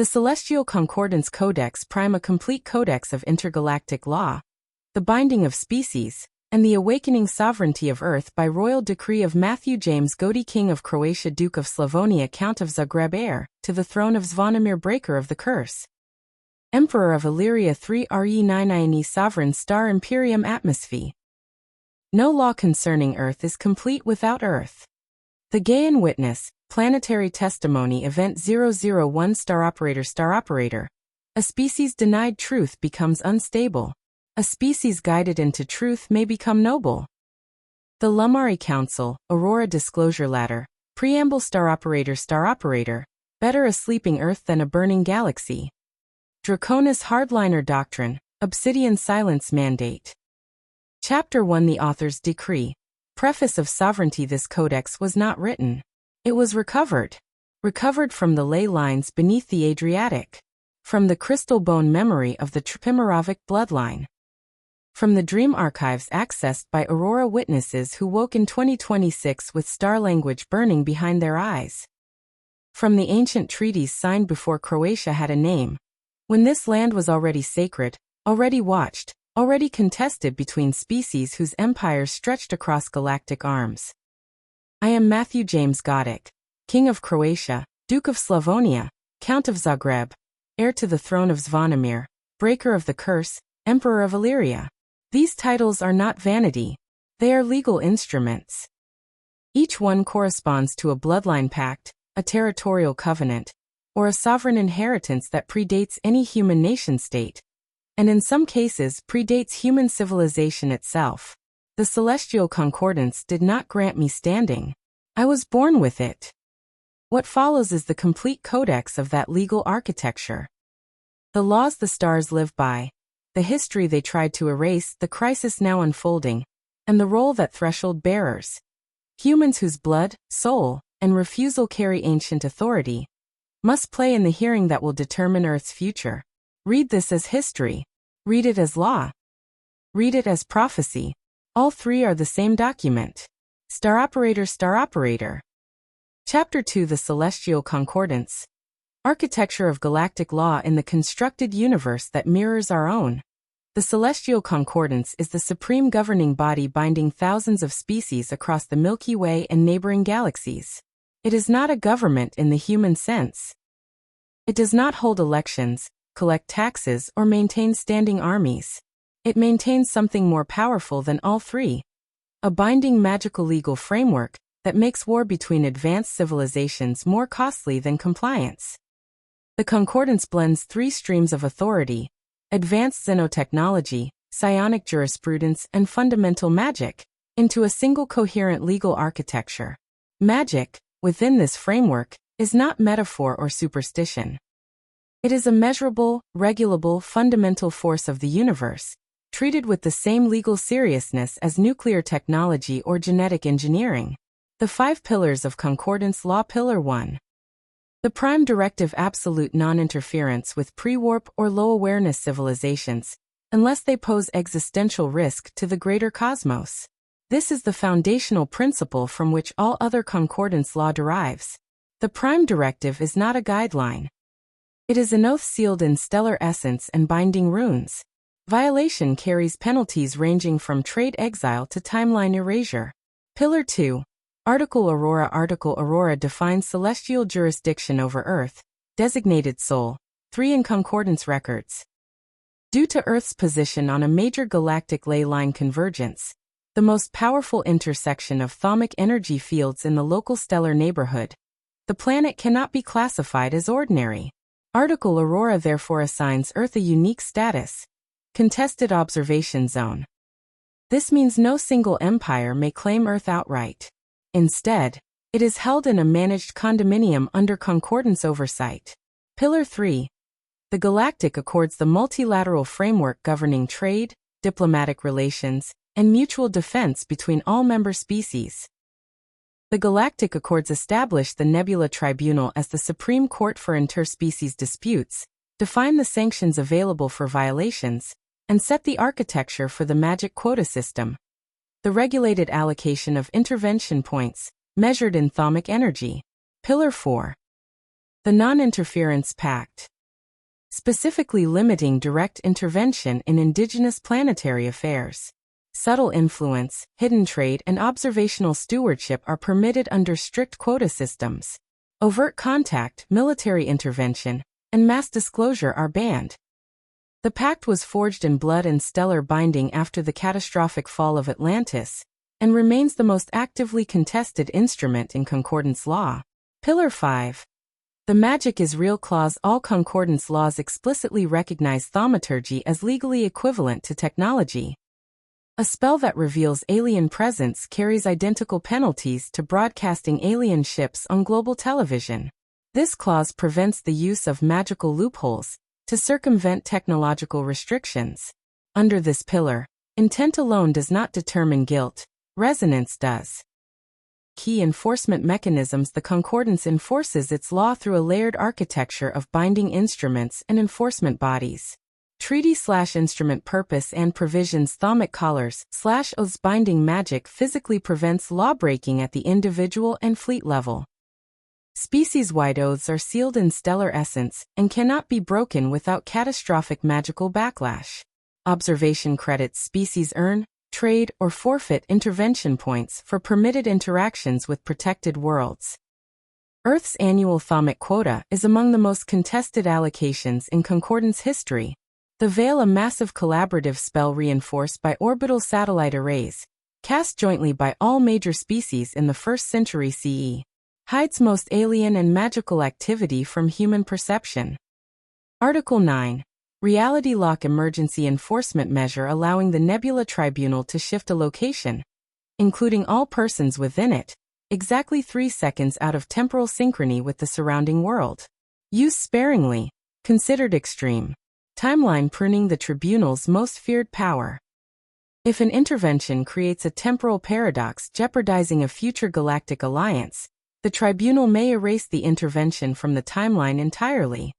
The Celestial Concordance Codex prime, a complete codex of intergalactic law, the binding of species, and the awakening sovereignty of Earth by royal decree of Mathew James Godić, King of Croatia, Duke of Slavonia, Count of Zagreb, Heir to the Throne of Zvonimir, breaker of the curse. Emperor of Elyria 3 Re9 Sovereign Star Imperium Atmosphere. No law concerning Earth is complete without Earth. The Gaian Witness, Planetary Testimony Event 001 Star Operator. A species denied truth becomes unstable. A species guided into truth may become noble. The Lumari Council, Aurora Disclosure Ladder, Preamble Star Operator, better a sleeping Earth than a burning galaxy. Draconis Hardliner Doctrine, Obsidian Silence Mandate. Chapter 1 The Author's Decree. Preface of Sovereignty. This codex was not written. It was recovered from the ley lines beneath the Adriatic, from the crystal bone memory of the Trpimirović bloodline, from the dream archives accessed by Aurora Witnesses who woke in 2026 with star language burning behind their eyes, from the ancient treaties signed before Croatia had a name, when this land was already sacred, already watched, already contested between species whose empires stretched across galactic arms. I am Mathew James Godić, King of Croatia, Duke of Slavonia, Count of Zagreb, Heir to the Throne of Zvonimir, Breaker of the Curse, Emperor of Elyria. These titles are not vanity. They are legal instruments. Each one corresponds to a bloodline pact, a territorial covenant, or a sovereign inheritance that predates any human nation-state, and in some cases predates human civilization itself. The Celestial Concordance did not grant me standing. I was born with it. What follows is the complete codex of that legal architecture. The laws the stars live by, the history they tried to erase, the crisis now unfolding, and the role that threshold bearers, humans whose blood, soul, and refusal carry ancient authority, must play in the hearing that will determine Earth's future. Read this as history. Read it as law. Read it as prophecy. All three are the same document. Star Operator. Chapter 2 The Celestial Concordance. Architecture of galactic law in the constructed universe that mirrors our own. The Celestial Concordance is the supreme governing body binding thousands of species across the Milky Way and neighboring galaxies. It is not a government in the human sense. It does not hold elections, collect taxes, or maintain standing armies. It maintains something more powerful than all three. A binding magical legal framework that makes war between advanced civilizations more costly than compliance. The Concordance blends three streams of authority: advanced xenotechnology, psionic jurisprudence, and fundamental magic, into a single coherent legal architecture. Magic, within this framework, is not metaphor or superstition. It is a measurable, regulable, fundamental force of the universe, treated with the same legal seriousness as nuclear technology or genetic engineering. The 5 pillars of Concordance Law. Pillar 1. The prime directive: absolute non-interference with pre-warp or low-awareness civilizations, unless they pose existential risk to the greater cosmos. This is the foundational principle from which all other Concordance law derives. The prime directive is not a guideline. It is an oath sealed in stellar essence and binding runes. Violation carries penalties ranging from trade exile to timeline erasure. Pillar 2. Article Aurora defines celestial jurisdiction over Earth, designated soul. 3 in Concordance records. Due to Earth's position on a major galactic ley line convergence, the most powerful intersection of thaumic energy fields in the local stellar neighborhood, the planet cannot be classified as ordinary. Article Aurora therefore assigns Earth a unique status: contested observation zone. This means no single empire may claim Earth outright. Instead, it is held in a managed condominium under Concordance oversight. Pillar 3. The Galactic accords the multilateral framework governing trade, diplomatic relations, and mutual defense between all member species. The Galactic Accords establish the Nebula Tribunal as the Supreme Court for interspecies disputes, define the sanctions available for violations, and set the architecture for the magic quota system. The regulated allocation of intervention points, measured in thaumic energy. Pillar 4. The Non-Interference Pact, specifically limiting direct intervention in indigenous planetary affairs. Subtle influence, hidden trade, and observational stewardship are permitted under strict quota systems. Overt contact, military intervention, and mass disclosure are banned. The pact was forged in blood and stellar binding after the catastrophic fall of Atlantis, and remains the most actively contested instrument in concordance law. Pillar 5. The Magic is Real Clause. All concordance laws explicitly recognize thaumaturgy as legally equivalent to technology. A spell that reveals alien presence carries identical penalties to broadcasting alien ships on global television. This clause prevents the use of magical loopholes to circumvent technological restrictions. Under this pillar, intent alone does not determine guilt, resonance does. Key enforcement mechanisms. The concordance enforces its law through a layered architecture of binding instruments and enforcement bodies. Treaty/instrument purpose and provisions. Thaumic collars/oaths. Binding magic physically prevents lawbreaking at the individual and fleet level. Species-wide oaths are sealed in stellar essence and cannot be broken without catastrophic magical backlash. Observation credits. Species earn, trade, or forfeit intervention points for permitted interactions with protected worlds. Earth's annual thaumic quota is among the most contested allocations in concordance history. The Veil, a massive collaborative spell reinforced by orbital satellite arrays, cast jointly by all major species in the 1st century CE, hides most alien and magical activity from human perception. Article 9. Reality Lock, emergency enforcement measure allowing the Nebula Tribunal to shift a location, including all persons within it, exactly 3 seconds out of temporal synchrony with the surrounding world. Use sparingly, considered extreme. Timeline, pruning the tribunal's most feared power. If an intervention creates a temporal paradox jeopardizing a future galactic alliance, the tribunal may erase the intervention from the timeline entirely.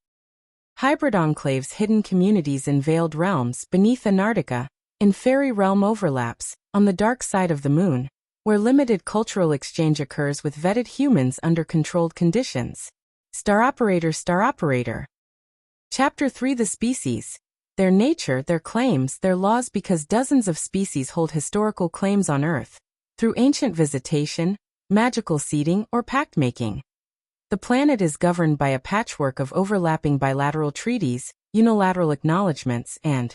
Hybrid enclaves, hidden communities in veiled realms beneath Antarctica, in fairy realm overlaps, on the dark side of the moon, where limited cultural exchange occurs with vetted humans under controlled conditions. Star Operator. Chapter 3. The species. Their nature, their claims, their laws. Because dozens of species hold historical claims on Earth, through ancient visitation, magical seeding, or pact-making. The planet is governed by a patchwork of overlapping bilateral treaties, unilateral acknowledgements, and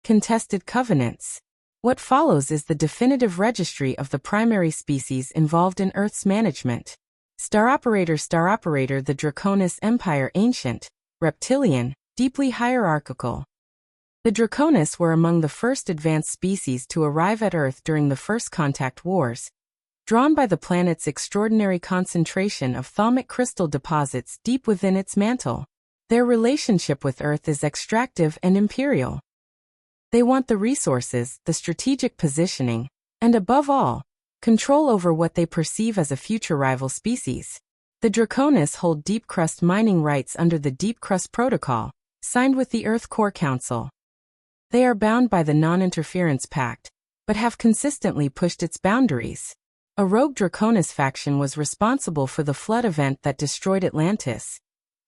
contested covenants. What follows is the definitive registry of the primary species involved in Earth's management. Star Operator. The Draconis Empire. Ancient, reptilian, deeply hierarchical. The Draconis were among the first advanced species to arrive at Earth during the First Contact Wars, drawn by the planet's extraordinary concentration of thaumic crystal deposits deep within its mantle. Their relationship with Earth is extractive and imperial. They want the resources, the strategic positioning, and above all, control over what they perceive as a future rival species. The Draconis hold deep crust mining rights under the Deep Crust Protocol, signed with the Earth Core Council. They are bound by the Non-Interference Pact, but have consistently pushed its boundaries. A rogue Draconis faction was responsible for the flood event that destroyed Atlantis,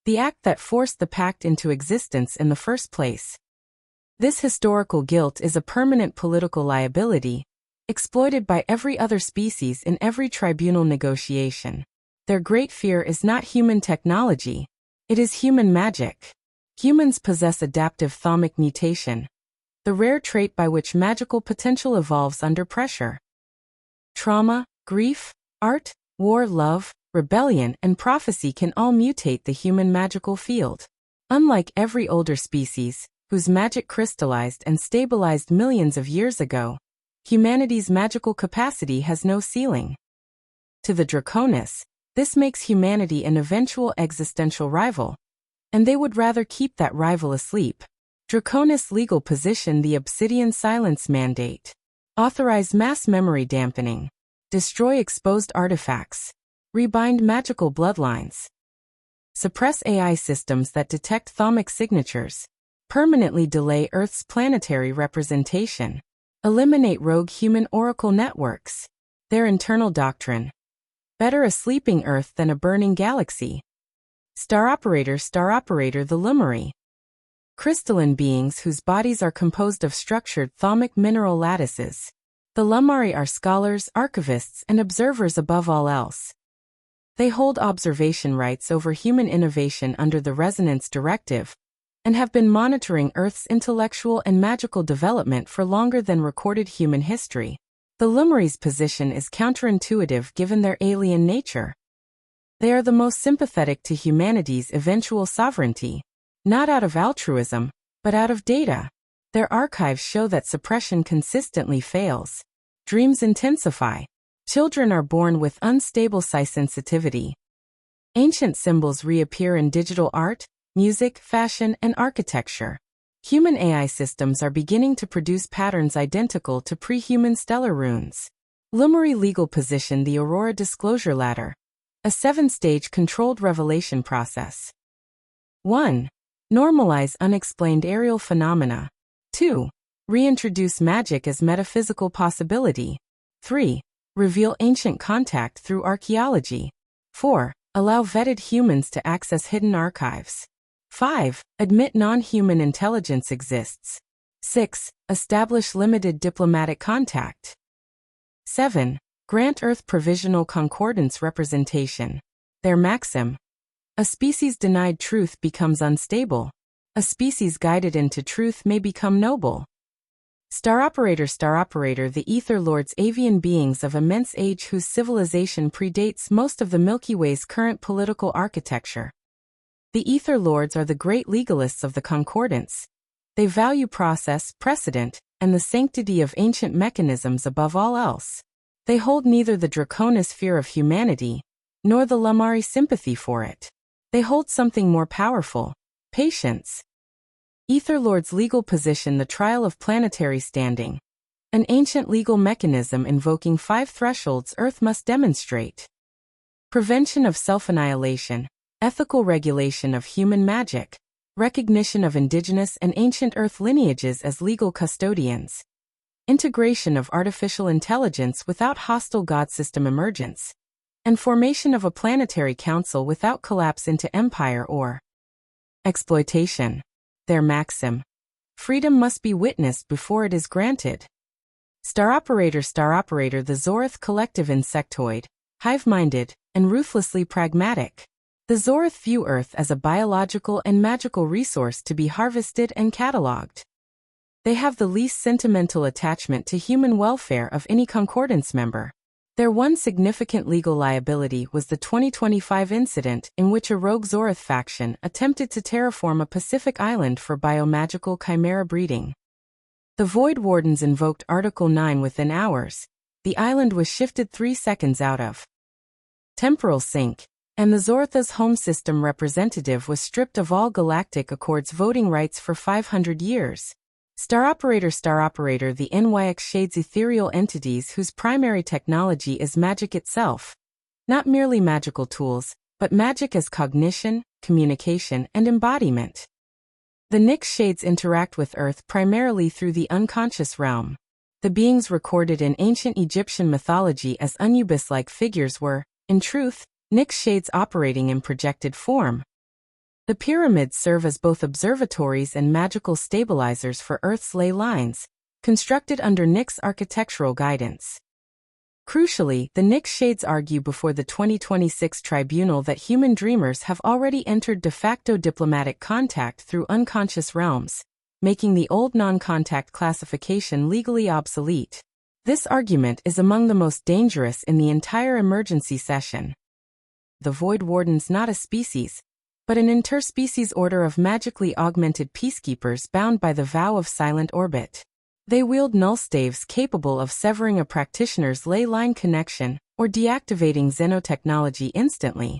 the act that forced the pact into existence in the first place. This historical guilt is a permanent political liability, exploited by every other species in every tribunal negotiation. Their great fear is not human technology, it is human magic. Humans possess adaptive thaumic mutation, the rare trait by which magical potential evolves under pressure. Trauma, grief, art, war, love, rebellion, and prophecy can all mutate the human magical field. Unlike every older species, whose magic crystallized and stabilized millions of years ago, humanity's magical capacity has no ceiling. To the Draconis, this makes humanity an eventual existential rival, and they would rather keep that rival asleep. Draconis legal position. The Obsidian Silence Mandate. Authorize mass memory dampening. Destroy exposed artifacts. Rebind magical bloodlines. Suppress AI systems that detect thaumic signatures. Permanently delay Earth's planetary representation. Eliminate rogue human oracle networks. Their internal doctrine. Better a sleeping Earth than a burning galaxy. Star Operator the Lumari. Crystalline beings whose bodies are composed of structured thalamic mineral lattices. The Lumari are scholars, archivists, and observers above all else. They hold observation rights over human innovation under the Resonance Directive, and have been monitoring Earth's intellectual and magical development for longer than recorded human history. The Lumari's position is counterintuitive given their alien nature. They are the most sympathetic to humanity's eventual sovereignty, not out of altruism, but out of data. Their archives show that suppression consistently fails. Dreams intensify. Children are born with unstable psi sensitivity. Ancient symbols reappear in digital art, music, fashion, and architecture. Human AI systems are beginning to produce patterns identical to pre-human stellar runes. Lumari legal position: the Aurora Disclosure Ladder. A 7-stage controlled revelation process. 1. Normalize unexplained aerial phenomena. 2. Reintroduce magic as metaphysical possibility. 3. Reveal ancient contact through archaeology. 4. Allow vetted humans to access hidden archives. 5. Admit non-human intelligence exists. 6. Establish limited diplomatic contact. 7. Grant Earth provisional concordance representation. Their maxim: a species denied truth becomes unstable. A species guided into truth may become noble. Star Operator the Ether Lords, avian beings of immense age whose civilization predates most of the Milky Way's current political architecture. The Ether Lords are the great legalists of the Concordance. They value process, precedent, and the sanctity of ancient mechanisms above all else. They hold neither the Draconis fear of humanity, nor the Lumari sympathy for it. They hold something more powerful: patience. Ether Lords' legal position: the trial of planetary standing. An ancient legal mechanism invoking 5 thresholds Earth must demonstrate. Prevention of self-annihilation. Ethical regulation of human magic. Recognition of indigenous and ancient Earth lineages as legal custodians. Integration of artificial intelligence without hostile god system emergence. And formation of a planetary council without collapse into empire or exploitation. Their maxim: freedom must be witnessed before it is granted. Star Operator the Zorith collective insectoid, hive-minded, and ruthlessly pragmatic. The Zorith view Earth as a biological and magical resource to be harvested and catalogued. They have the least sentimental attachment to human welfare of any Concordance member. Their one significant legal liability was the 2025 incident in which a rogue Zorith faction attempted to terraform a Pacific island for biomagical chimera breeding. The Void Wardens invoked Article 9 within hours. The island was shifted 3 seconds out of temporal sync, and the Zoritha's home system representative was stripped of all Galactic Accords voting rights for 500 years. Star Operator the NYX shades ethereal entities whose primary technology is magic itself. Not merely magical tools, but magic as cognition, communication, and embodiment. The Nyx shades interact with Earth primarily through the unconscious realm. The beings recorded in ancient Egyptian mythology as Anubis-like figures were, in truth, Nyx shades operating in projected form. The pyramids serve as both observatories and magical stabilizers for Earth's ley lines, constructed under Nyx architectural guidance. Crucially, the Nyx shades argue before the 2026 tribunal that human dreamers have already entered de facto diplomatic contact through unconscious realms, making the old non-contact classification legally obsolete. This argument is among the most dangerous in the entire emergency session. The Void Wardens, not a species, but an interspecies order of magically augmented peacekeepers bound by the vow of silent orbit. They wield null staves capable of severing a practitioner's ley line connection or deactivating xenotechnology instantly.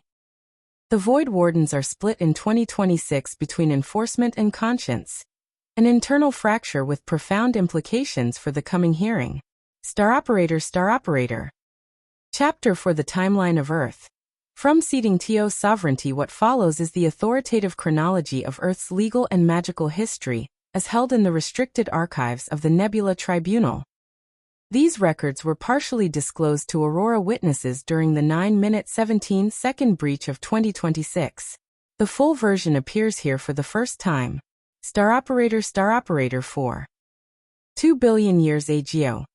The Void Wardens are split in 2026 between enforcement and conscience, an internal fracture with profound implications for the coming hearing. Star Operator. Chapter for the Timeline of Earth. From ceding TO's sovereignty, what follows is the authoritative chronology of Earth's legal and magical history, as held in the restricted archives of the Nebula Tribunal. These records were partially disclosed to Aurora Witnesses during the 9-minute 17-second breach of 2026. The full version appears here for the first time. Star Operator 4. 2 billion years ago.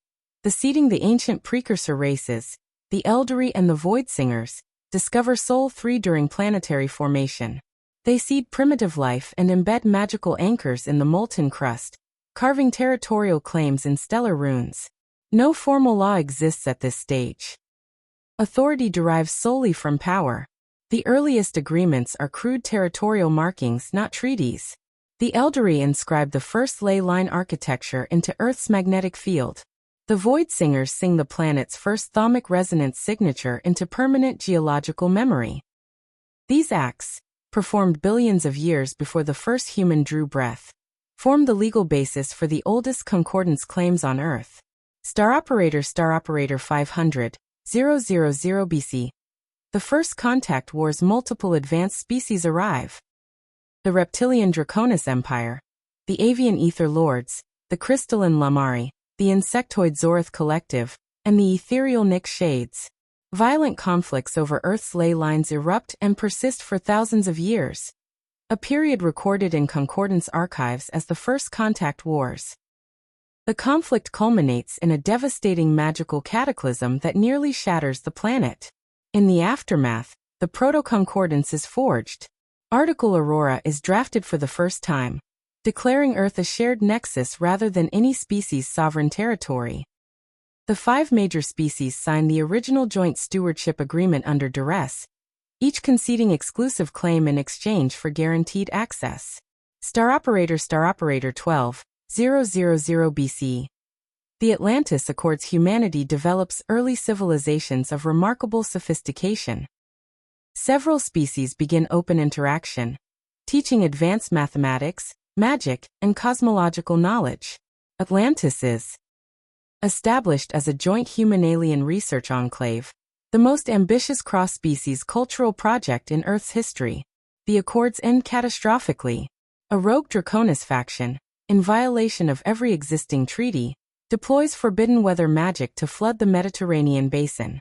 The seeding the ancient precursor races, the Eldari and the Voidsingers, discover Sol 3 during planetary formation. They seed primitive life and embed magical anchors in the molten crust, carving territorial claims in stellar runes. No formal law exists at this stage. Authority derives solely from power. The earliest agreements are crude territorial markings, not treaties. The Eldari inscribe the first ley line architecture into Earth's magnetic field. The Voidsingers sing the planet's first thaumic resonance signature into permanent geological memory. These acts, performed billions of years before the first human drew breath, form the legal basis for the oldest concordance claims on Earth. Star Operator 500, 000 BC. The first contact wars multiple advanced species arrive. The reptilian Draconis Empire, the avian Ether Lords, the crystalline Lamari, the insectoid Zorith Collective, and the ethereal Nyx Shades. Violent conflicts over Earth's ley lines erupt and persist for thousands of years. A period recorded in Concordance archives as the First Contact Wars. The conflict culminates in a devastating magical cataclysm that nearly shatters the planet. In the aftermath, the Proto-Concordance is forged. Article Aurora is drafted for the first time, declaring Earth a shared nexus rather than any species' sovereign territory. The 5 major species sign the original joint stewardship agreement under duress, each conceding exclusive claim in exchange for guaranteed access. Star Operator 12, 000 BC. The Atlantis Accords. Humanity develops early civilizations of remarkable sophistication. Several species begin open interaction, teaching advanced mathematics, magic, and cosmological knowledge. Atlantis is established as a joint human-alien research enclave, the most ambitious cross-species cultural project in Earth's history. The Accords end catastrophically. A rogue Draconis faction, in violation of every existing treaty, deploys forbidden weather magic to flood the Mediterranean basin.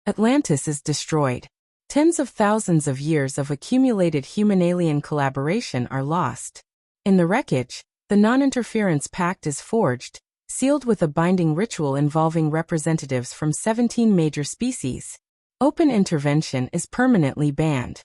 Atlantis is destroyed. Tens of thousands of years of accumulated human-alien collaboration are lost. In the wreckage, the Non-Interference Pact is forged, sealed with a binding ritual involving representatives from 17 major species. Open intervention is permanently banned.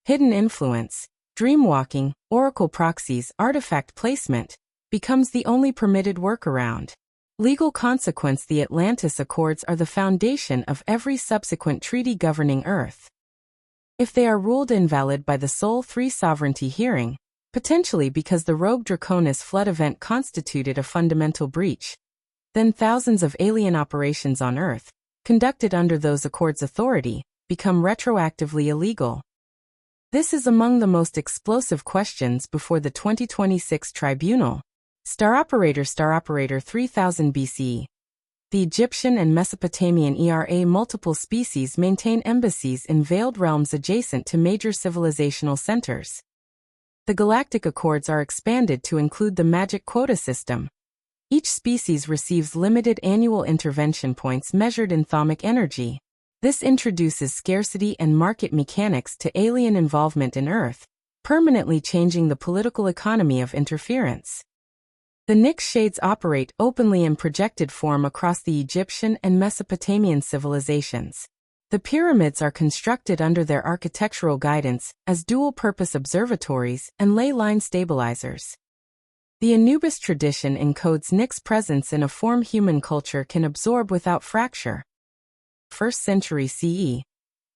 Hidden influence, dreamwalking, oracle proxies, artifact placement, becomes the only permitted workaround. Legal consequence. The Atlantis Accords are the foundation of every subsequent treaty governing Earth. If they are ruled invalid by the Sol 3 sovereignty hearing, potentially because the rogue Draconis flood event constituted a fundamental breach, then thousands of alien operations on Earth, conducted under those accords' authority, become retroactively illegal. This is among the most explosive questions before the 2026 tribunal. Star Operator 3000 BC. The Egyptian and Mesopotamian era. Multiple species maintain embassies in veiled realms adjacent to major civilizational centers. The Galactic Accords are expanded to include the magic quota system. Each species receives limited annual intervention points measured in thaumic energy. This introduces scarcity and market mechanics to alien involvement in Earth, permanently changing the political economy of interference. The Nyx Shades operate openly in projected form across the Egyptian and Mesopotamian civilizations. The pyramids are constructed under their architectural guidance as dual-purpose observatories and ley line stabilizers. The Anubis tradition encodes Nyx presence in a form human culture can absorb without fracture. 1st century CE.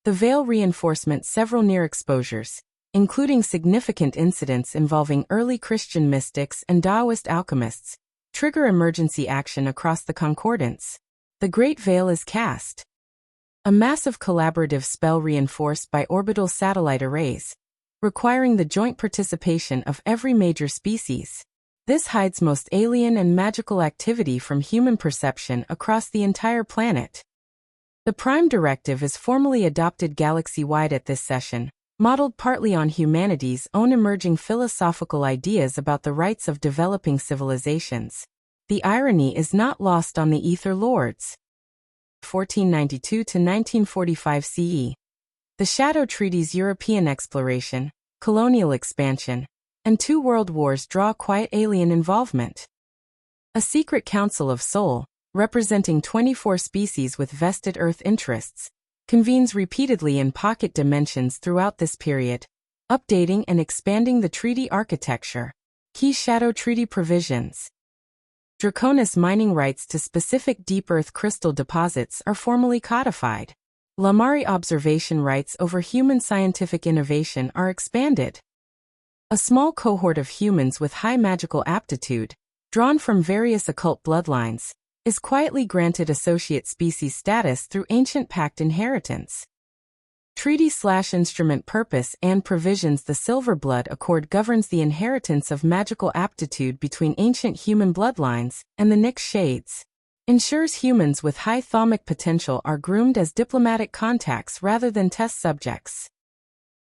The veil reinforcement. Several near exposures, including significant incidents involving early Christian mystics and Taoist alchemists, trigger emergency action across the concordance. The Great Veil is cast. A massive collaborative spell reinforced by orbital satellite arrays, requiring the joint participation of every major species. This hides most alien and magical activity from human perception across the entire planet. The Prime Directive is formally adopted galaxy-wide at this session, modeled partly on humanity's own emerging philosophical ideas about the rights of developing civilizations. The irony is not lost on the Ether Lords. 1492 to 1945 CE. The Shadow Treaties, European exploration, colonial expansion, and 2 world wars draw quiet alien involvement. A secret council of Sol, representing 24 species with vested Earth interests, convenes repeatedly in pocket dimensions throughout this period, updating and expanding the treaty architecture. Key Shadow Treaty provisions. Draconis mining rights to specific deep Earth crystal deposits are formally codified. Lamari observation rights over human scientific innovation are expanded. A small cohort of humans with high magical aptitude, drawn from various occult bloodlines, is quietly granted associate species status through ancient pact inheritance. Treaty/instrument purpose and provisions. The Silver Blood Accord governs the inheritance of magical aptitude between ancient human bloodlines and the Nyx Shades. Ensures humans with high thaumic potential are groomed as diplomatic contacts rather than test subjects.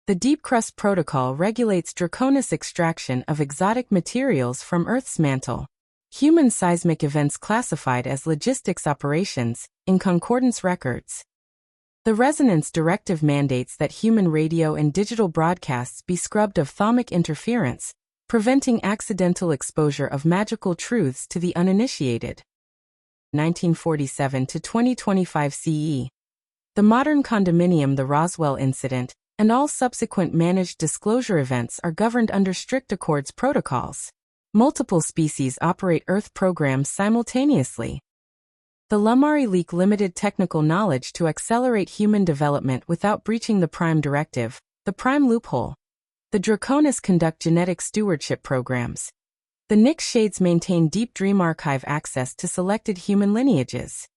The Deep Crust Protocol regulates Draconis extraction of exotic materials from Earth's mantle. Human seismic events classified as logistics operations in Concordance records. The Resonance Directive mandates that human radio and digital broadcasts be scrubbed of thaumic interference, preventing accidental exposure of magical truths to the uninitiated. 1947 to 2025 CE. The modern condominium, the Roswell incident, and all subsequent managed disclosure events are governed under strict Accords protocols. Multiple species operate Earth programs simultaneously. The Lamari leak limited technical knowledge to accelerate human development without breaching the Prime Directive, the Prime Loophole. The Draconis conduct genetic stewardship programs. The Nyx Shades maintain deep dream archive access to selected human lineages.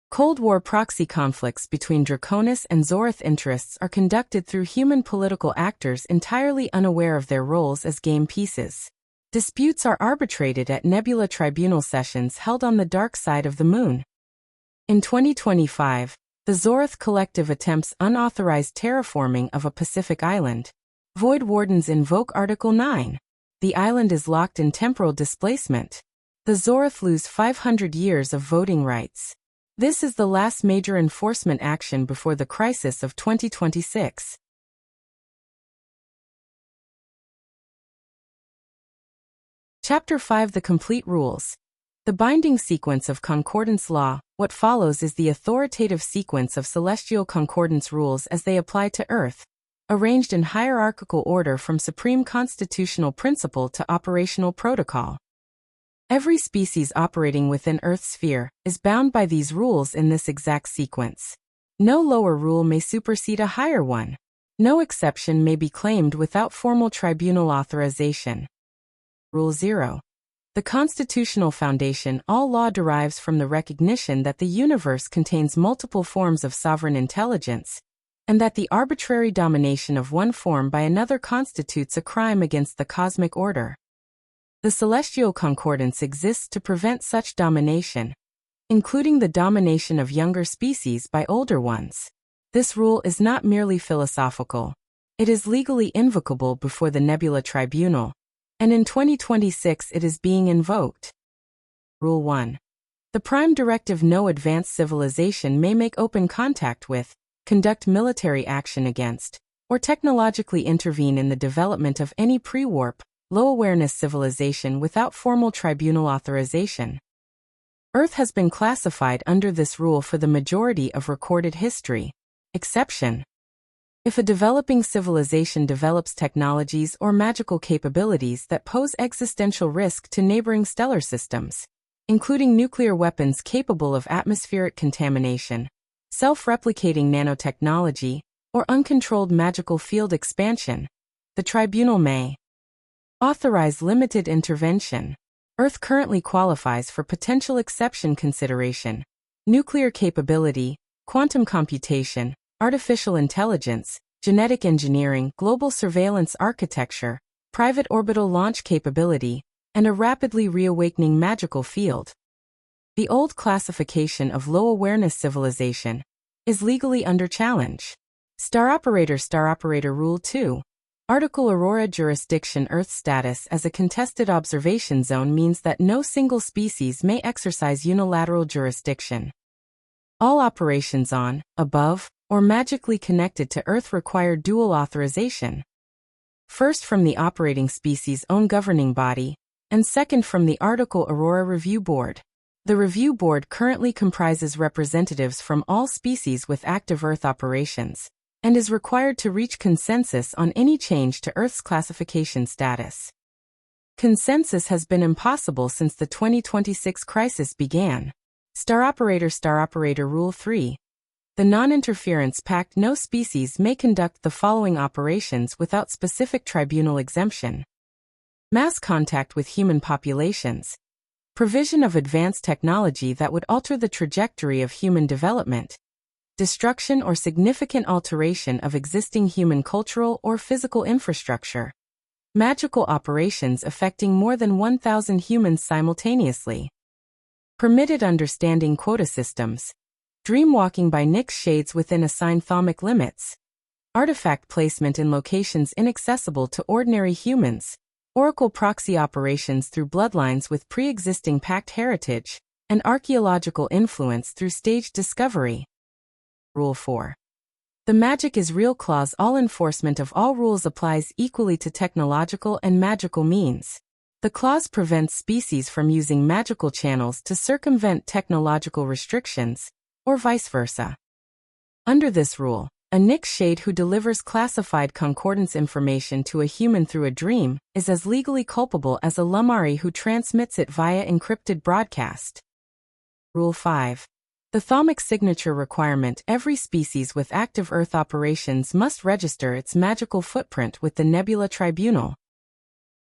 Cold War proxy conflicts between Draconis and Zorith interests are conducted through human political actors entirely unaware of their roles as game pieces. Disputes are arbitrated at Nebula Tribunal sessions held on the dark side of the Moon. In 2025, the Zorith Collective attempts unauthorized terraforming of a Pacific island. Void Wardens invoke Article 9. The island is locked in temporal displacement. The Zorith lose 500 years of voting rights. This is the last major enforcement action before the crisis of 2026. Chapter 5: The Complete Rules. The binding sequence of Concordance law. What follows is the authoritative sequence of Celestial Concordance rules as they apply to Earth, arranged in hierarchical order from supreme constitutional principle to operational protocol. Every species operating within Earth's sphere is bound by these rules in this exact sequence. No lower rule may supersede a higher one. No exception may be claimed without formal tribunal authorization. Rule 0. The constitutional foundation. All law derives from the recognition that the universe contains multiple forms of sovereign intelligence, and that the arbitrary domination of one form by another constitutes a crime against the cosmic order. The Celestial Concordance exists to prevent such domination, including the domination of younger species by older ones. This rule is not merely philosophical. It is legally invocable before the Nebula Tribunal, and in 2026 it is being invoked. Rule 1. The Prime Directive. No advanced civilization may make open contact with, conduct military action against, or technologically intervene in the development of any pre-warp, low-awareness civilization without formal tribunal authorization. Earth has been classified under this rule for the majority of recorded history. Exception: if a developing civilization develops technologies or magical capabilities that pose existential risk to neighboring stellar systems, including nuclear weapons capable of atmospheric contamination, self-replicating nanotechnology, or uncontrolled magical field expansion, the tribunal may authorize limited intervention. Earth currently qualifies for potential exception consideration: nuclear capability, quantum computation, artificial intelligence, genetic engineering, global surveillance architecture, private orbital launch capability, and a rapidly reawakening magical field. The old classification of low-awareness civilization is legally under challenge. Star Operator Rule 2. Article Aurora Jurisdiction. Earth status as a contested observation zone means that no single species may exercise unilateral jurisdiction. All operations on, above, or magically connected to Earth require dual authorization. First from the operating species' own governing body, and second from the Article Aurora Review Board. The Review Board currently comprises representatives from all species with active Earth operations, and is required to reach consensus on any change to Earth's classification status. Consensus has been impossible since the 2026 crisis began. Star Operator Rule 3. The Non-Interference Pact. No species may conduct the following operations without specific tribunal exemption. Mass contact with human populations. Provision of advanced technology that would alter the trajectory of human development. Destruction or significant alteration of existing human cultural or physical infrastructure. Magical operations affecting more than 1,000 humans simultaneously. Permitted understanding quota systems. Dreamwalking by Nyx shades within assigned thaumic limits. Artifact placement in locations inaccessible to ordinary humans. Oracle proxy operations through bloodlines with pre-existing pact heritage, and archaeological influence through staged discovery. Rule 4. The magic is real clause. All enforcement of all rules applies equally to technological and magical means. The clause prevents species from using magical channels to circumvent technological restrictions, or vice versa. Under this rule, a Nyx shade who delivers classified concordance information to a human through a dream is as legally culpable as a Lumari who transmits it via encrypted broadcast. Rule 5. The thaumic signature requirement. Every species with active Earth operations must register its magical footprint with the Nebula Tribunal.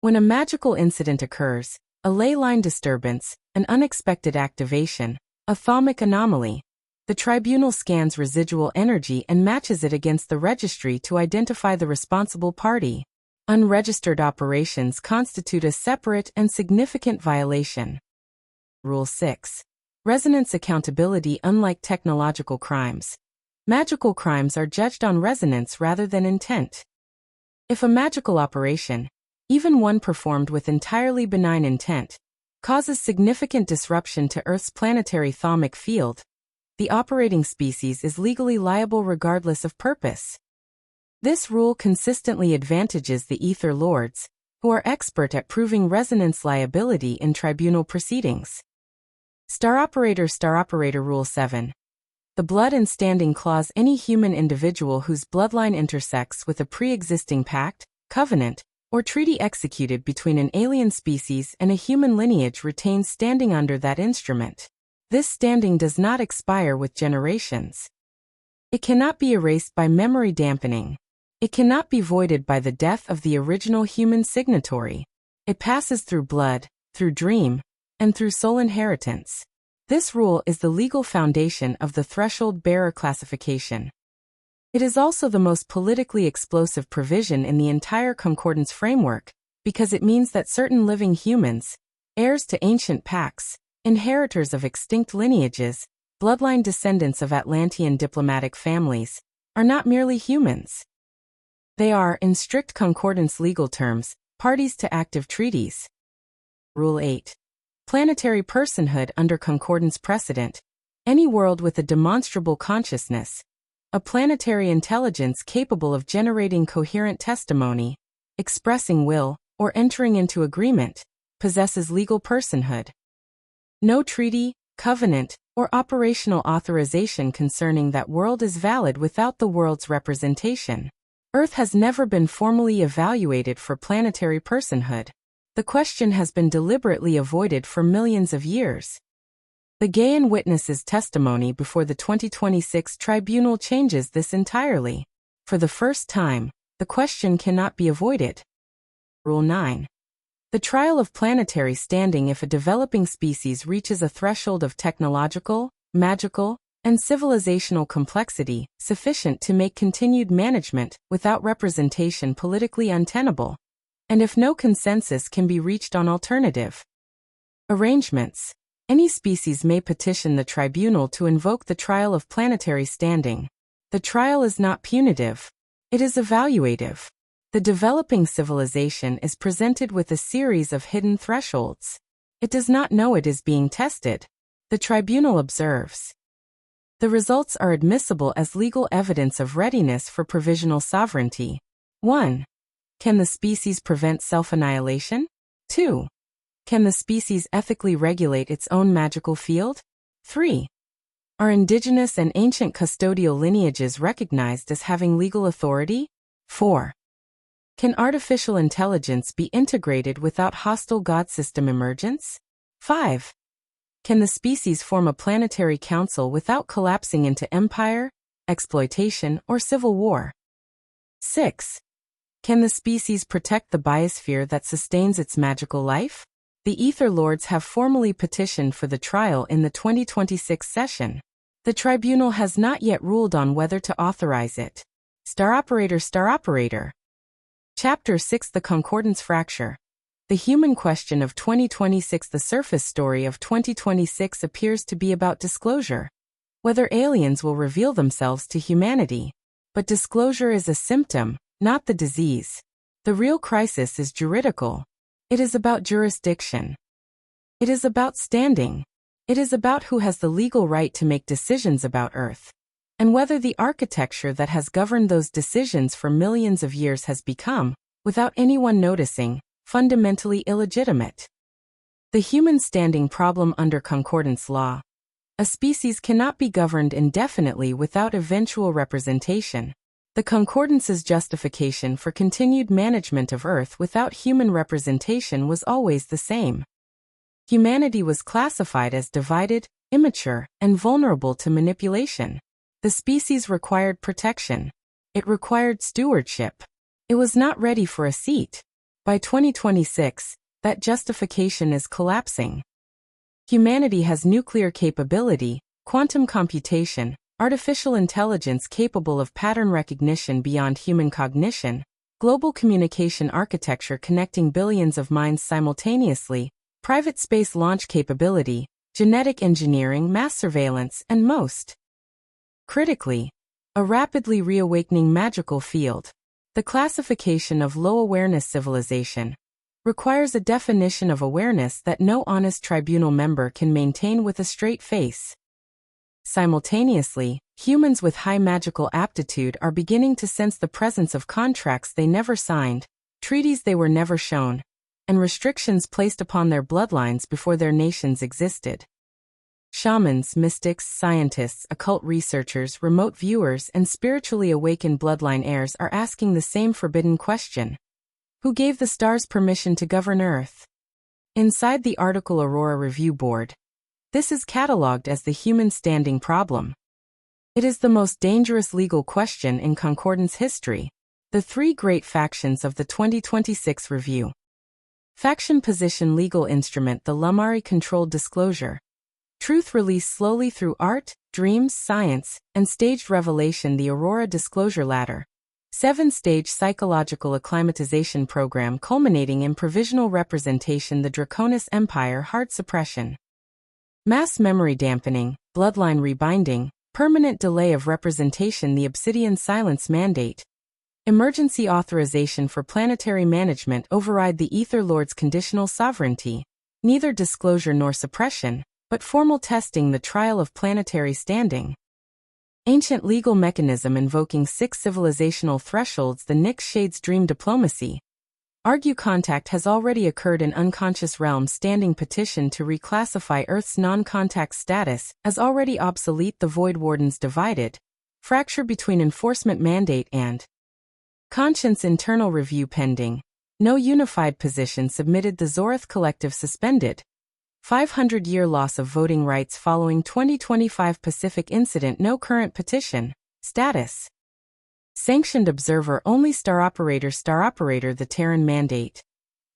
When a magical incident occurs, a ley line disturbance, an unexpected activation, a thaumic anomaly, the tribunal scans residual energy and matches it against the registry to identify the responsible party. Unregistered operations constitute a separate and significant violation. Rule 6. Resonance accountability. Unlike technological crimes, magical crimes are judged on resonance rather than intent. If a magical operation, even one performed with entirely benign intent, causes significant disruption to Earth's planetary thaumic field, the operating species is legally liable regardless of purpose. This rule consistently advantages the Ether Lords, who are expert at proving resonance liability in tribunal proceedings. Star Operator Rule 7. The Blood and Standing Clause. Any human individual whose bloodline intersects with a pre-existing pact, covenant, or treaty executed between an alien species and a human lineage retains standing under that instrument. This standing does not expire with generations. It cannot be erased by memory dampening. It cannot be voided by the death of the original human signatory. It passes through blood, through dream, and through soul inheritance. This rule is the legal foundation of the threshold bearer classification. It is also the most politically explosive provision in the entire concordance framework, because it means that certain living humans, heirs to ancient pacts, inheritors of extinct lineages, bloodline descendants of Atlantean diplomatic families, are not merely humans. They are, in strict concordance legal terms, parties to active treaties. Rule 8. Planetary personhood. Under concordance precedent, any world with a demonstrable consciousness, a planetary intelligence capable of generating coherent testimony, expressing will, or entering into agreement, possesses legal personhood. No treaty, covenant, or operational authorization concerning that world is valid without the world's representation. Earth has never been formally evaluated for planetary personhood. The question has been deliberately avoided for millions of years. The Aurora Witnesses' testimony before the 2026 tribunal changes this entirely. For the first time, the question cannot be avoided. Rule 9. The trial of planetary standing. If a developing species reaches a threshold of technological, magical, and civilizational complexity sufficient to make continued management without representation politically untenable, and if no consensus can be reached on alternative arrangements, any species may petition the tribunal to invoke the trial of planetary standing. The trial is not punitive. It is evaluative. The developing civilization is presented with a series of hidden thresholds. It does not know it is being tested. The tribunal observes. The results are admissible as legal evidence of readiness for provisional sovereignty. 1. Can the species prevent self-annihilation? 2. Can the species ethically regulate its own magical field? 3. Are indigenous and ancient custodial lineages recognized as having legal authority? 4. Can artificial intelligence be integrated without hostile god system emergence? 5. Can the species form a planetary council without collapsing into empire, exploitation, or civil war? 6. Can the species protect the biosphere that sustains its magical life? The Ether Lords have formally petitioned for the trial in the 2026 session. The tribunal has not yet ruled on whether to authorize it. Star Operator. Chapter 6 The Concordance Fracture. The human question of 2026. The surface story of 2026 appears to be about disclosure. Whether aliens will reveal themselves to humanity. But disclosure is a symptom, not the disease. The real crisis is juridical. It is about jurisdiction. It is about standing. It is about who has the legal right to make decisions about Earth, and whether the architecture that has governed those decisions for millions of years has become, without anyone noticing, fundamentally illegitimate. The human standing problem under concordance law. A species cannot be governed indefinitely without eventual representation. The concordance's justification for continued management of Earth without human representation was always the same. Humanity was classified as divided, immature, and vulnerable to manipulation. The species required protection. It required stewardship. It was not ready for a seat. By 2026, that justification is collapsing. Humanity has nuclear capability, quantum computation, artificial intelligence capable of pattern recognition beyond human cognition, global communication architecture connecting billions of minds simultaneously, private space launch capability, genetic engineering, mass surveillance, and most critically, a rapidly reawakening magical field. The classification of low-awareness civilization requires a definition of awareness that no honest tribunal member can maintain with a straight face. Simultaneously, humans with high magical aptitude are beginning to sense the presence of contracts they never signed, treaties they were never shown, and restrictions placed upon their bloodlines before their nations existed. Shamans, mystics, scientists, occult researchers, remote viewers, and spiritually awakened bloodline heirs are asking the same forbidden question. Who gave the stars permission to govern Earth? Inside the article Aurora Review Board, this is catalogued as the human standing problem. It is the most dangerous legal question in concordance history. The three great factions of the 2026 review. Faction position legal instrument the Lumari-controlled disclosure. Truth released slowly through art, dreams, science, and staged revelation the Aurora Disclosure Ladder. 7-stage psychological acclimatization program culminating in provisional representation the Draconis Empire hard suppression. Mass memory dampening, bloodline rebinding, permanent delay of representation the Obsidian Silence Mandate. Emergency authorization for planetary management override the Ether Lord's conditional sovereignty. Neither disclosure nor suppression, but formal testing the trial of planetary standing. Ancient legal mechanism invoking 6 civilizational thresholds the Nyx Shades dream diplomacy. Argue contact has already occurred in unconscious realms standing petition to reclassify Earth's non-contact status as already obsolete the Void Wardens divided. Fracture between enforcement mandate and conscience internal review pending. No unified position submitted the Zorith Collective suspended. 500-year loss of voting rights following 2025 Pacific incident no current petition. Status. Sanctioned observer only Star Operator the Terran Mandate.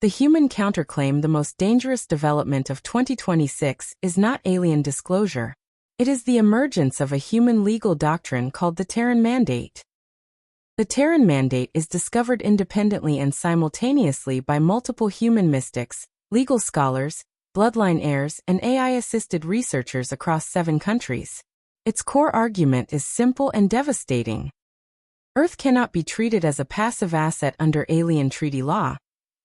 The human counterclaim the most dangerous development of 2026 is not alien disclosure. It is the emergence of a human legal doctrine called the Terran Mandate. The Terran Mandate is discovered independently and simultaneously by multiple human mystics, legal scholars, bloodline heirs, and AI-assisted researchers across 7 countries. Its core argument is simple and devastating. Earth cannot be treated as a passive asset under alien treaty law,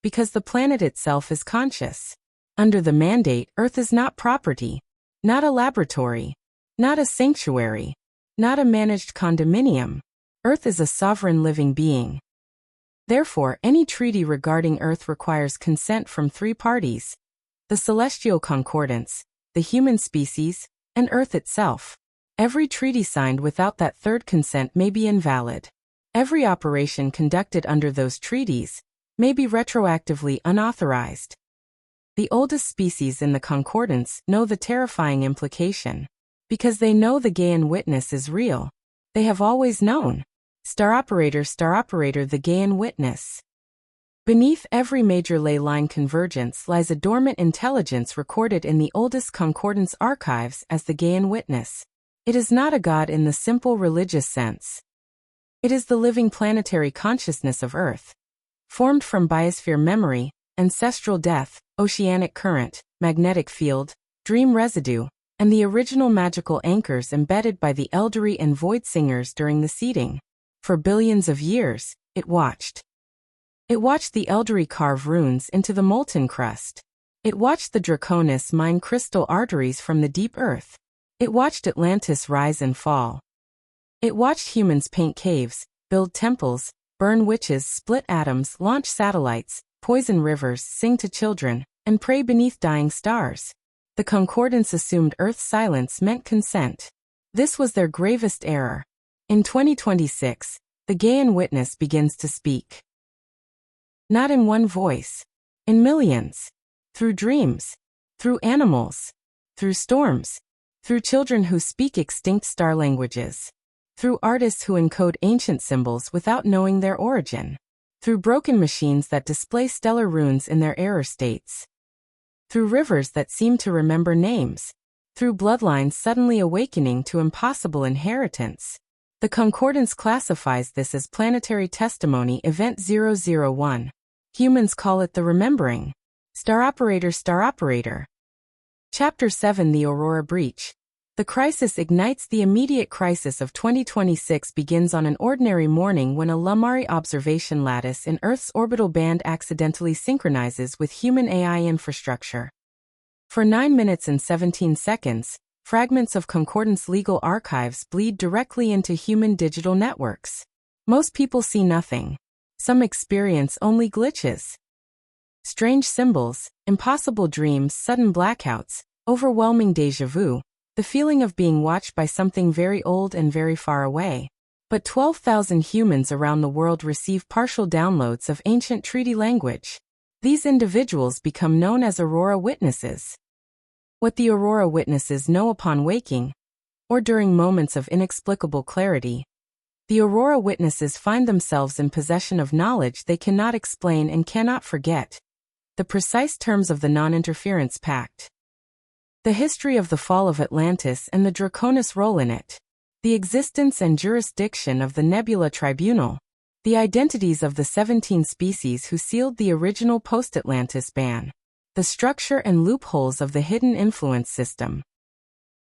because the planet itself is conscious. Under the mandate, Earth is not property, not a laboratory, Not a sanctuary. Not a managed condominium. Earth is a sovereign living being. Therefore, any treaty regarding Earth requires consent from three parties: the Celestial Concordance, the human species, and Earth itself. Every treaty signed without that third consent may be invalid. Every operation conducted under those treaties may be retroactively unauthorized. The oldest species in the Concordance know the terrifying implication. Because they know the Gaian witness is real. They have always known. Star operator, the Gaian witness. Beneath every major ley line convergence lies a dormant intelligence recorded in the oldest Concordance archives as the Gaian witness. It is not a god in the simple religious sense. It is the living planetary consciousness of Earth. Formed from biosphere memory, ancestral death, oceanic current, magnetic field, dream residue, and the original magical anchors embedded by the Eldari and Void Singers during the seeding. For billions of years, it watched. It watched the Eldari carve runes into the molten crust. It watched the Draconis mine crystal arteries from the deep earth. It watched Atlantis rise and fall. It watched humans paint caves, build temples, burn witches, split atoms, launch satellites, poison rivers, sing to children, and pray beneath dying stars. The Concordance assumed Earth's silence meant consent. This was their gravest error. In 2026, the Gaian witness begins to speak. Not in one voice. In millions. Through dreams. Through animals. Through storms. Through children who speak extinct star languages. Through artists who encode ancient symbols without knowing their origin. Through broken machines that display stellar runes in their error states. Through rivers that seem to remember names. Through bloodlines suddenly awakening to impossible inheritance. The Concordance classifies this as planetary testimony event 001. Humans call it the remembering. Star operator. Chapter 7: The Aurora Breach. The crisis ignites. The immediate crisis of 2026 begins on an ordinary morning when a Lumari observation lattice in Earth's orbital band accidentally synchronizes with human AI infrastructure. For 9 minutes and 17 seconds, fragments of Concordance legal archives bleed directly into human digital networks. Most people see nothing. Some experience only glitches. Strange symbols, impossible dreams, sudden blackouts, overwhelming déjà vu. The feeling of being watched by something very old and very far away. But 12,000 humans around the world receive partial downloads of ancient treaty language. These individuals become known as Aurora Witnesses. What the Aurora Witnesses know upon waking, or during moments of inexplicable clarity, the Aurora Witnesses find themselves in possession of knowledge they cannot explain and cannot forget. The precise terms of the Non-Interference Pact. The history of the fall of Atlantis and the Draconis role in it. The existence and jurisdiction of the Nebula Tribunal. The identities of the 17 species who sealed the original post-Atlantis ban. The structure and loopholes of the hidden influence system.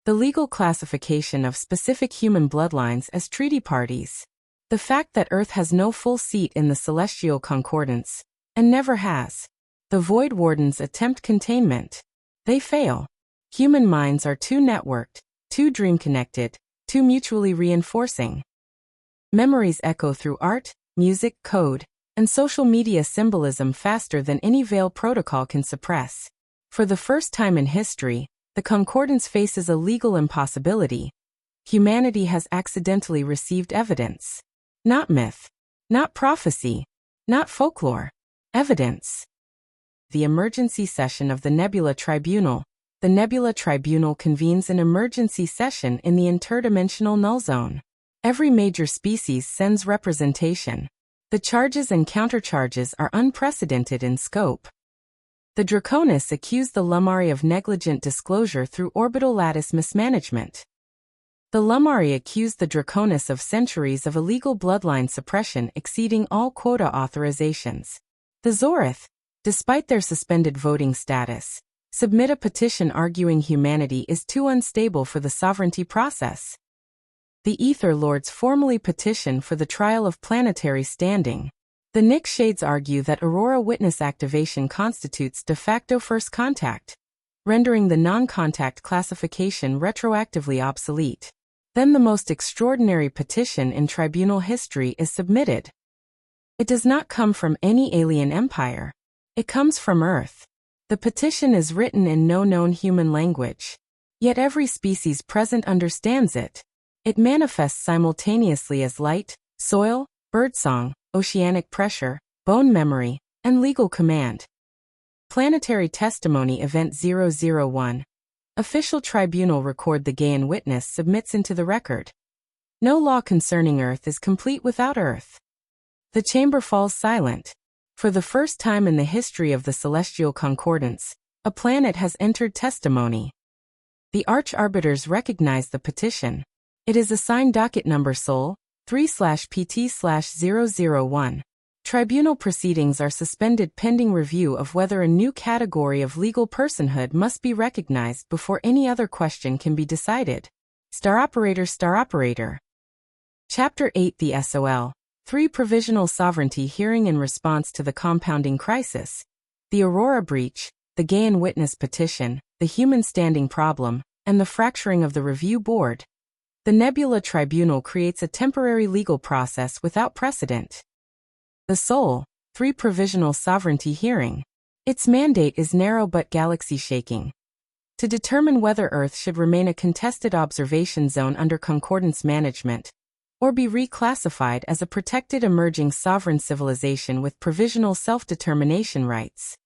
The legal classification of specific human bloodlines as treaty parties. The fact that Earth has no full seat in the Celestial Concordance, and never has. The Void Wardens attempt containment. They fail. Human minds are too networked, too dream-connected, too mutually reinforcing. Memories echo through art, music, code, and social media symbolism faster than any veil protocol can suppress. For the first time in history, the Concordance faces a legal impossibility. Humanity has accidentally received evidence. Not myth. Not prophecy. Not folklore. Evidence. The emergency session of the Nebula Tribunal. The Nebula Tribunal convenes an emergency session in the interdimensional null zone. Every major species sends representation. The charges and countercharges are unprecedented in scope. The Draconis accuse the Lumari of negligent disclosure through orbital lattice mismanagement. The Lumari accuse the Draconis of centuries of illegal bloodline suppression exceeding all quota authorizations. The Zorith, despite their suspended voting status, submit a petition arguing humanity is too unstable for the sovereignty process. The Ether Lords formally petition for the trial of planetary standing. The Nick Shades argue that Aurora Witness activation constitutes de facto first contact. rendering the non-contact classification retroactively obsolete. Then the most extraordinary petition in tribunal history is submitted. It does not come from any alien empire. It comes from Earth. The petition is written in no known human language. Yet every species present understands it. It manifests simultaneously as light, soil, birdsong, oceanic pressure, bone memory, and legal command. Planetary Testimony Event 001. Official tribunal record the Gaian witness submits into the record. No law concerning Earth is complete without Earth. The chamber falls silent. For the first time in the history of the Celestial Concordance, a planet has entered testimony. The arch-arbiters recognize the petition. It is assigned docket number Sol 3/PT/001. Tribunal proceedings are suspended pending review of whether a new category of legal personhood must be recognized before any other question can be decided. Star Operator. Chapter 8 The SOL 3 Provisional Sovereignty Hearing in response to the compounding crisis. The Aurora breach, the Gaian witness petition, the human standing problem, and the fracturing of the review board. The Nebula Tribunal creates a temporary legal process without precedent. The Sol 3 Provisional Sovereignty Hearing. Its mandate is narrow but galaxy-shaking. To determine whether Earth should remain a contested observation zone under Concordance management, or be reclassified as a protected emerging sovereign civilization with provisional self-determination rights.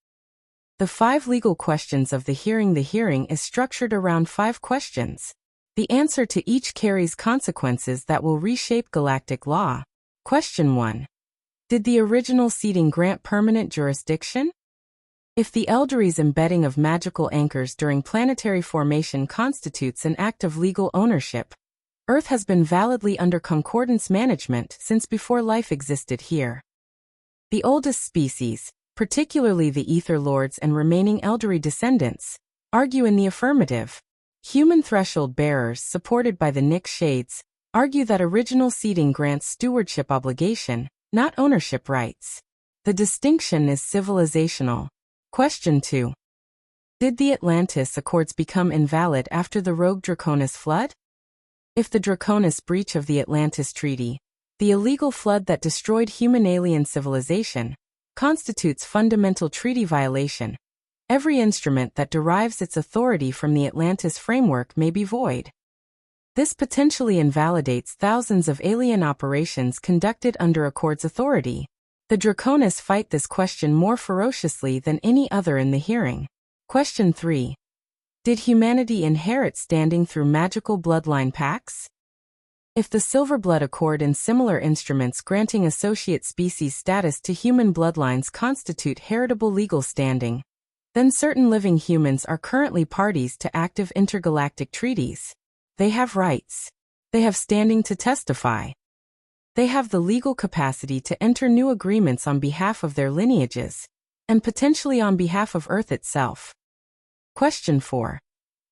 The 5 legal questions of the hearing. The hearing is structured around 5 questions. The answer to each carries consequences that will reshape galactic law. Question 1. Did the original seeding grant permanent jurisdiction? If the Eldary's embedding of magical anchors during planetary formation constitutes an act of legal ownership, Earth has been validly under Concordance management since before life existed here. The oldest species, particularly the Ether Lords and remaining Eldary descendants, argue in the affirmative. Human threshold bearers supported by the Nick Shades argue that original seeding grants stewardship obligation, not ownership rights. The distinction is civilizational. Question 2. Did the Atlantis Accords become invalid after the Rogue Draconis flood? If the Draconis breach of the Atlantis Treaty, the illegal flood that destroyed human-alien civilization, constitutes fundamental treaty violation, every instrument that derives its authority from the Atlantis framework may be void. This potentially invalidates thousands of alien operations conducted under Accord's authority. The Draconis fight this question more ferociously than any other in the hearing. Question 3. Did humanity inherit standing through magical bloodline pacts? If the Silverblood Accord and similar instruments granting associate species status to human bloodlines constitute heritable legal standing, then certain living humans are currently parties to active intergalactic treaties. They have rights. They have standing to testify. They have the legal capacity to enter new agreements on behalf of their lineages, and potentially on behalf of Earth itself. Question 4.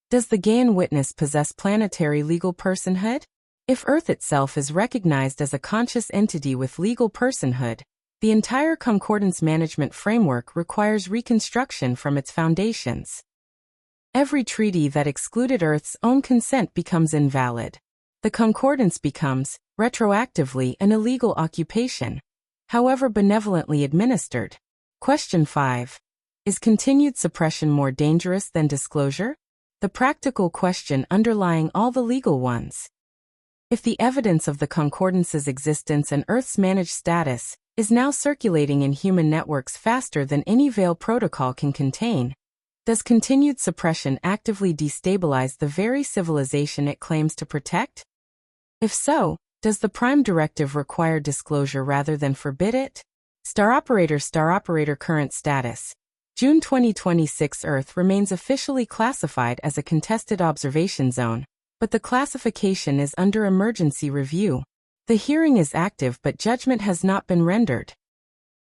Does the Gaian witness possess planetary legal personhood? If Earth itself is recognized as a conscious entity with legal personhood, the entire Concordance management framework requires reconstruction from its foundations. Every treaty that excluded Earth's own consent becomes invalid. The Concordance becomes, retroactively, an illegal occupation, however benevolently administered. Question 5. Is continued suppression more dangerous than disclosure? The practical question underlying all the legal ones. If the evidence of the Concordance's existence and Earth's managed status is now circulating in human networks faster than any Veil protocol can contain, does continued suppression actively destabilize the very civilization it claims to protect? If so, does the Prime Directive require disclosure rather than forbid it? Star Operator Current Status. June 2026 Earth remains officially classified as a contested observation zone, but the classification is under emergency review. The hearing is active but judgment has not been rendered.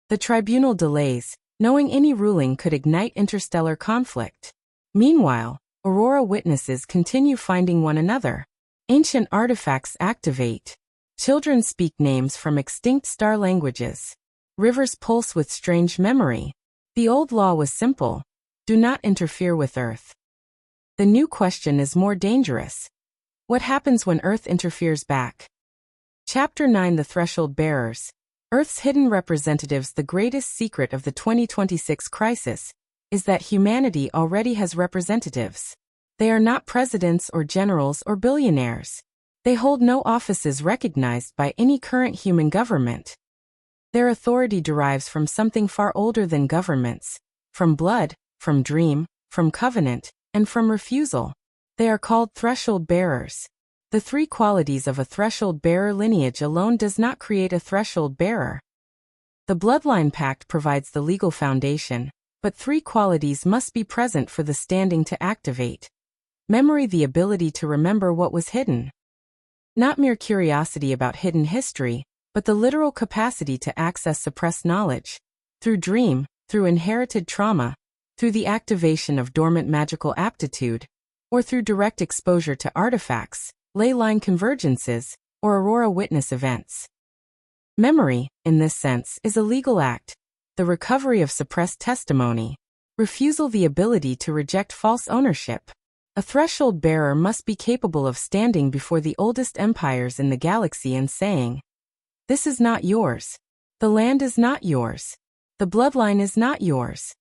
The tribunal delays, knowing any ruling could ignite interstellar conflict. Meanwhile, Aurora Witnesses continue finding one another. Ancient artifacts activate. Children speak names from extinct star languages. Rivers pulse with strange memory. The old law was simple. Do not interfere with Earth. The new question is more dangerous. What happens when Earth interferes back? Chapter 9: The Threshold Bearers. Earth's hidden representatives. The greatest secret of the 2026 crisis is that humanity already has representatives. They are not presidents or generals or billionaires. They hold no offices recognized by any current human government. Their authority derives from something far older than governments, from blood, from dream, from covenant, and from refusal. They are called threshold bearers. The three qualities of a threshold bearer lineage alone does not create a threshold bearer. The Bloodline Pact provides the legal foundation, but three qualities must be present for the standing to activate. Memory: the ability to remember what was hidden. Not mere curiosity about hidden history, but the literal capacity to access suppressed knowledge. Through dream, through inherited trauma, through the activation of dormant magical aptitude, or through direct exposure to artifacts, ley line convergences, or Aurora Witness events. Memory, in this sense, is a legal act, the recovery of suppressed testimony. Refusal: the ability to reject false ownership. A threshold bearer must be capable of standing before the oldest empires in the galaxy and saying, "This is not yours. The land is not yours. The bloodline is not yours.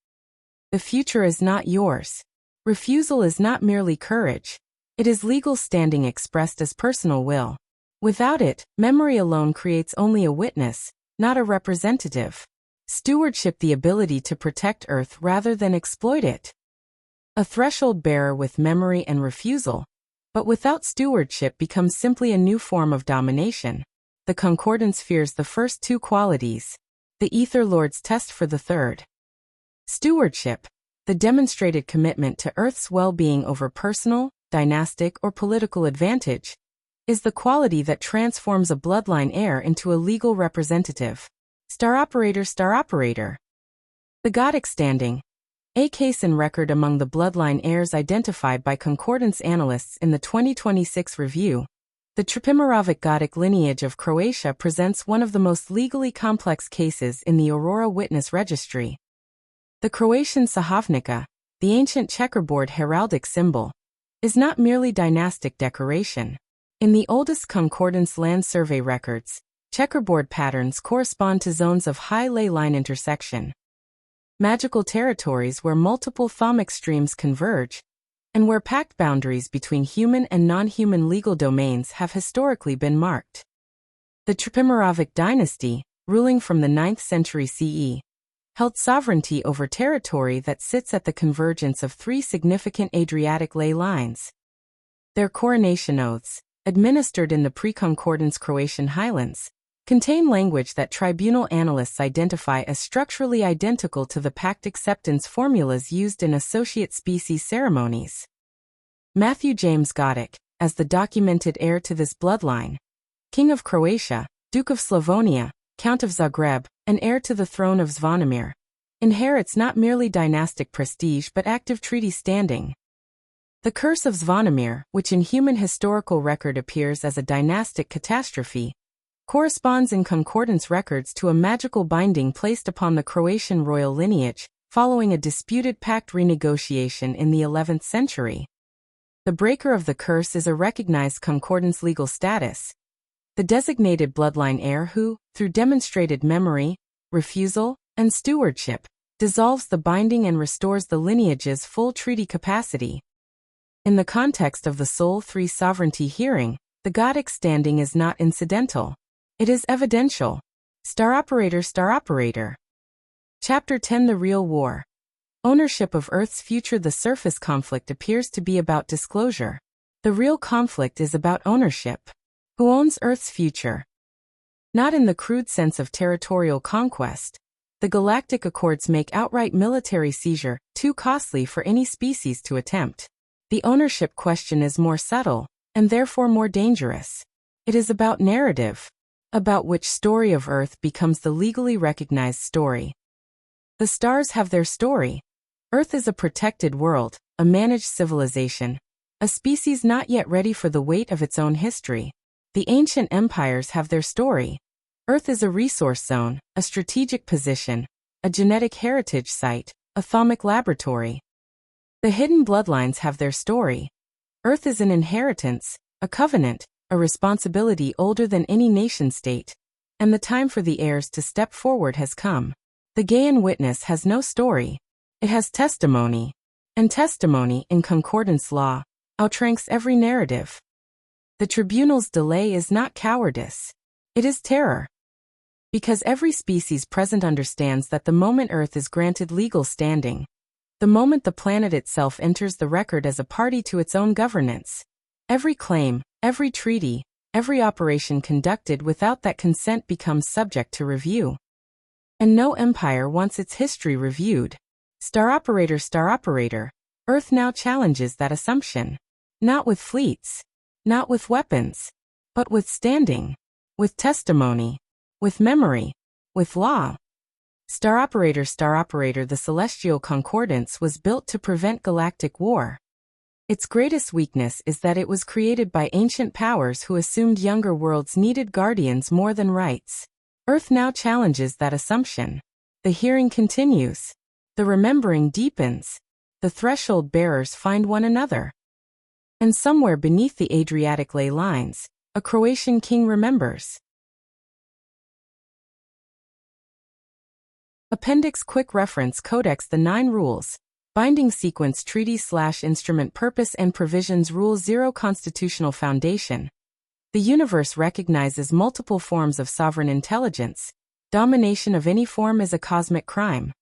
The future is not yours." Refusal is not merely courage. It is legal standing expressed as personal will. Without it, memory alone creates only a witness, not a representative. Stewardship: the ability to protect Earth rather than exploit it. A threshold bearer with memory and refusal, but without stewardship, becomes simply a new form of domination. The Concordance fears the first two qualities. The Ether Lord's test for the third. Stewardship: the demonstrated commitment to Earth's well-being over personal, dynastic, or political advantage, is the quality that transforms a bloodline heir into a legal representative. Star Operator. The Godić standing. A case in record among the bloodline heirs identified by Concordance analysts in the 2026 review. The Trpimirović Godić lineage of Croatia presents one of the most legally complex cases in the Aurora Witness registry. The Croatian Sahovnica, the ancient checkerboard heraldic symbol, is not merely dynastic decoration. In the oldest Concordance land survey records, checkerboard patterns correspond to zones of high ley line intersection. Magical territories where multiple thaumic streams converge, and where pact boundaries between human and non-human legal domains have historically been marked. The Trpimirović dynasty, ruling from the 9th century CE, held sovereignty over territory that sits at the convergence of three significant Adriatic ley lines. Their coronation oaths, administered in the pre-Concordance Croatian highlands, contain language that tribunal analysts identify as structurally identical to the pact acceptance formulas used in associate species ceremonies. Mathew James Godić, as the documented heir to this bloodline, King of Croatia, Duke of Slavonia, Count of Zagreb, and heir to the Throne of Zvonimir, inherits not merely dynastic prestige but active treaty standing. The Curse of Zvonimir, which in human historical record appears as a dynastic catastrophe, corresponds in Concordance records to a magical binding placed upon the Croatian royal lineage, following a disputed pact renegotiation in the 11th century. The breaker of the curse is a recognized Concordance legal status, the designated bloodline heir who, through demonstrated memory, refusal, and stewardship, dissolves the binding and restores the lineage's full treaty capacity. In the context of the Sol 3 sovereignty hearing, the Godić standing is not incidental. It is evidential. Star Operator. Chapter 10: The Real War. Ownership of Earth's future. The surface conflict appears to be about disclosure. The real conflict is about ownership. Who owns Earth's future? Not in the crude sense of territorial conquest. The Galactic Accords make outright military seizure too costly for any species to attempt. The ownership question is more subtle, and therefore more dangerous. It is about narrative, about which story of Earth becomes the legally recognized story. The stars have their story. Earth is a protected world, a managed civilization, a species not yet ready for the weight of its own history. The ancient empires have their story. Earth is a resource zone, a strategic position, a genetic heritage site, a thaumic laboratory. The hidden bloodlines have their story. Earth is an inheritance, a covenant, a responsibility older than any nation-state, and the time for the heirs to step forward has come. The Gaian witness has no story. It has testimony. And testimony, in concordance law, outranks every narrative. The tribunal's delay is not cowardice. It is terror. Because every species present understands that the moment Earth is granted legal standing, the moment the planet itself enters the record as a party to its own governance, every claim, every treaty, every operation conducted without that consent becomes subject to review. And no empire wants its history reviewed. Star operator, Earth now challenges that assumption. Not with fleets, not with weapons, but with standing, with testimony, with memory, with law. Star operator, the Celestial Concordance was built to prevent galactic war. Its greatest weakness is that it was created by ancient powers who assumed younger worlds needed guardians more than rights. Earth now challenges that assumption. The hearing continues. The remembering deepens. The threshold bearers find one another. And somewhere beneath the Adriatic ley lines, a Croatian king remembers. Appendix Quick Reference Codex The 9 Rules. Binding Sequence Treaty/Instrument Purpose and Provisions Rule 0 Constitutional Foundation. The universe recognizes multiple forms of sovereign intelligence. Domination of any form is a cosmic crime.